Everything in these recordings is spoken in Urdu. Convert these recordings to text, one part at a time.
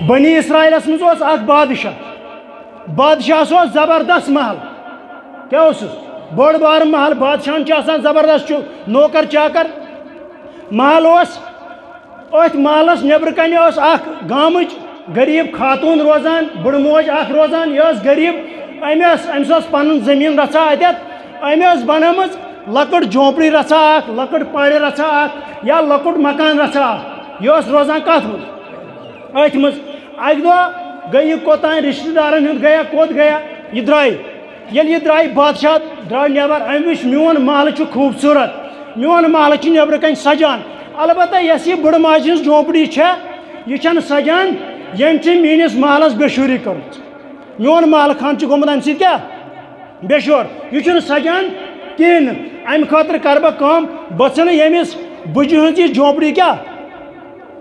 بنی اسرائیلس مز اخ بادشاہ بادشاہ زبردست محل کیا بڑ بار محل بادشاہ زبردست نوکر چاکر محل ات محلس نبر کن اخ گامچ غریب خاتون روزان بڑ موج اخ روزان یہ غریب امس پن زمین رچا اتت امس بنم لکٹ جھونپڑی رچا اخ لکٹ پڑ رچا اخ یا لکٹ مکان رچا اخ یہ روزان کت مز ات مز اک دہ گئی کوتان رشتہ دارن ہند گیا کوت گیا یہ درائی یل یہ درائی بادشاہ درائی نبر ام وچ میون محل خوبصورت میون محل نبر کن سجان البتہ یس یہ بڑ ماج ہز جھونپڑی یہ سجان یم میس محلس بےشوری کر میون محل خان گومت ام سیا بے شور یہ سجان کہین ام خاطر کر بہ یمس بجہ ہز یہ جھونپڑی کیا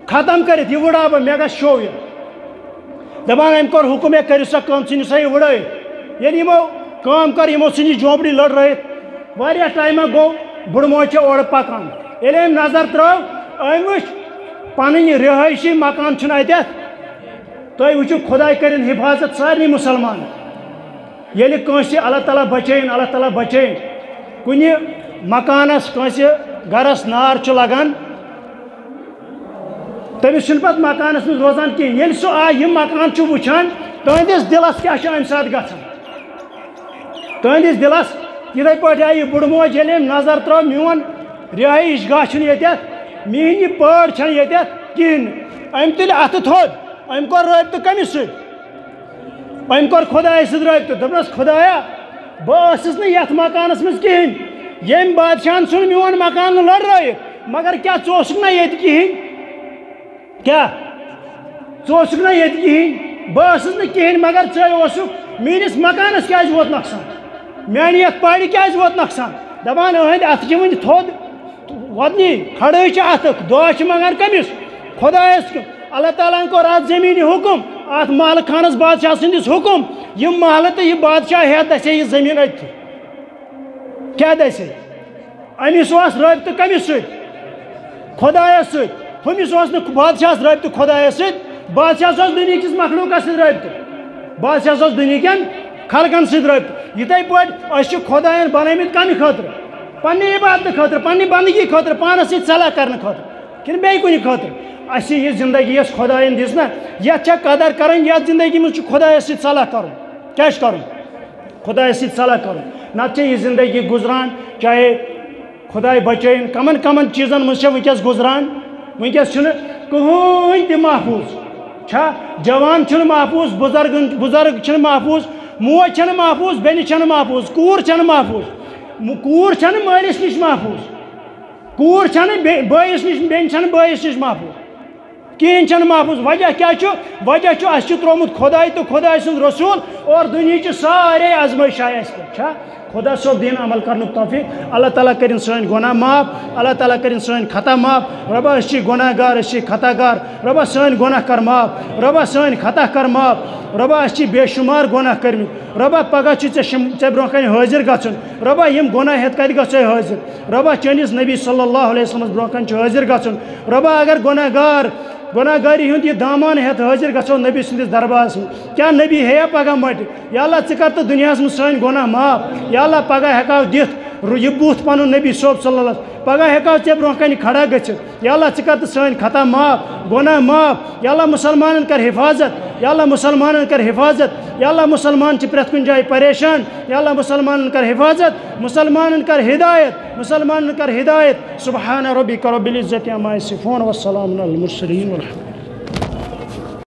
ختم کرت یہ وڑا بہ مے گھ شو یہ دپان ام کور حکم ہے کرو سا کم ژھنو سا یہ وڑائت یل یمو کام کر یمو ژھن یہ جھونپڑی لڑرائت واریاہ ٹائمہ گو بڑ موج اور پکان یل ام نظر ترو ام وچ پن رہائشی مکان اتت تھی وچو خدا کرن حفاظت سارے مسلمان یل کنس اللہ تعالیٰ بچین اللہ تعالیٰ بچین کن مکانس کنس گرس نار لگان تمس پتہ مکانس مز روزان کہین یل سہ آ یہ مکان وچان تہندس دلس کیا ام سات گھان تہندس دلس تھی پہ آئی بڑ موج یل ام نظر ترو میون رہائش گاہ یتت میٲنۍ یہ پٲڑ چھنہٕ یتت کہین ام تل اتھ تھوٚد ام کور رٲبطہٕ کٔمِس سۭتۍ ام کور خدایس سۭتۍ رٲبطہٕ دوٚپنس خدایا بہٕ ٲسٕس نہٕ یتھ مکانس منٛز کہین ییٚمۍ بادشاہن ژھُن میون مکان لڑرٲیِتھ مگر کیٛاہ ژٕ اوسُکھ نہ ییٚتہِ کہیٖنۍ کیٛاہ ژٕ اوسُکھ نہ ییٚتہِ کہیٖنۍ بہٕ ٲسٕس نہٕ کہیٖنۍ مگر ژٕ اوسُکھ میٲنِس مکانس کیٛازِ ووت نۄقصان میانہِ یتھ پارِ کیٛازِ ووت نۄقصان دپان أہنٛدِ اَتھٕ چھِ وٕنہِ تھوٚد وۄدنی کھڑٲے چھِ اَتھُک دعا چھِ منگان کٔمِس خۄدایس اللہ تعالیٰ کور ات زمینی حکم ات محل خانس بادشاہ سندس حکم یہ محل تو یہ بادشاہ ہیت دسے یہ زمین ات کیا دسے امس رابطہ کمس ست خدایس ست ہمس بادشاہ رابطہ خدایس ست بادشاہ دنیا کس مخلوقس ست رابطہ بادشاہ دنیا کن خلقن ست رابطہ یتھے پہ خدائن بنمت کم خاطر پنہ عبادت خاطر پنہ بندگی خاطر پانس ست صلاح کرنے خاطر کن بیٚیہِ کُنہِ خاطر اسی یہ زندگی یس خدائن دس نا یہ قدر کرن یتھ زندگی مجھ خدایس ست صلاح کرن کیا کرن خدایس ست صلاح کرن نتہ یہ زندگی گزران چاہے خدائے بچین کمن کمن چیزن مجھ ونکس گزران ونکس کہین تہ محفوظ چھا جوان چھ محفوظ بزرگ چھ محفوظ موج چھ محفوظ بین چھ محفوظ کور چھ محفوظ کور چھ مالس نش محفوظ کور چھ بٲیس نش بین چھ بٲیس نش محفوظ کہین چھ محفوظ وجہ کیا وجہ اس ترومت خدائی تو خدائی سن رسول اور دنیا سارے آزمائشائے اس پہ خدا صوب دین عمل کرنے توفیق اللہ تعالیٰ کرن سن گناہ معاف اللہ تعالیٰ کرن سن خطا معاف ربا اس گناہ گار اس خطا گار ربا سن گناہ کر معاف ربا سن خطا کر معاف ربا اس بے شمار گناہ کرم ربا پگہ ے برہ کن حاضر گھن ربا یم گناہ ہت کت گے حاضر ربا چنس نبی صلی اللہ علیہ وسلم برہ کن حاضر گھن ربا اگر گناہ گاری ہند یہ دامان ہت حاضر گھو نبی سندس دربارس من کیا نبی ہے پگہ مٹ یا اللہ ثر تو دنیا من سن گناہ معاف یا اللہ پگہ ہکو دت یہ بوت پن نبی صوب صلی اللہ علیہ وسلم پگہ ہکو ے برہ کن کھڑا گھت یا اللہ ثر تو سن خطا معاف گناہ معاف یا اللہ مسلمان کر حفاظت یا اللہ مسلمان کر حفاظت یا اللہ مسلمان پریت کن جائے پریشان یا اللہ مسلمان کر حفاظت مسلمان کر ہدایت مسلمان کر ہدایت سبحان ربک رب العزت عما یصفون والسلام علی المرسلین والحمد